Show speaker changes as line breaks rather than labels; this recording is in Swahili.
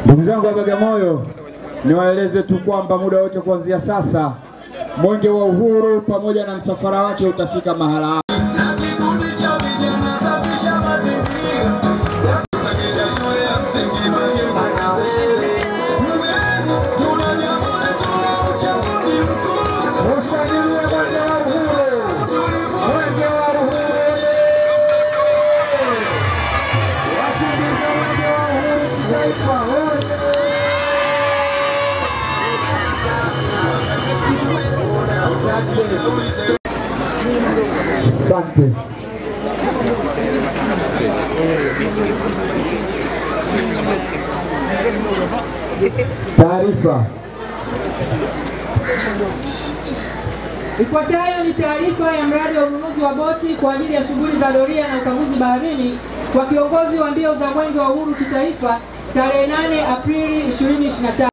Ndugu zangu wa Bagamoyo, niwaeleze tu kwamba muda wote kuanzia sasa Mwenge wa Uhuru pamoja na msafara wake utafika mahala hapa. Asante. Taarifa.
Ifuatayo ni taarifa ya mradi wa ununuzi wa boti kwa ajili ya shughuli za doria na ukaguzi baharini kwa kiongozi wa mbio za Mwenge wa Uhuru kitaifa tarehe 8 Aprili 2025.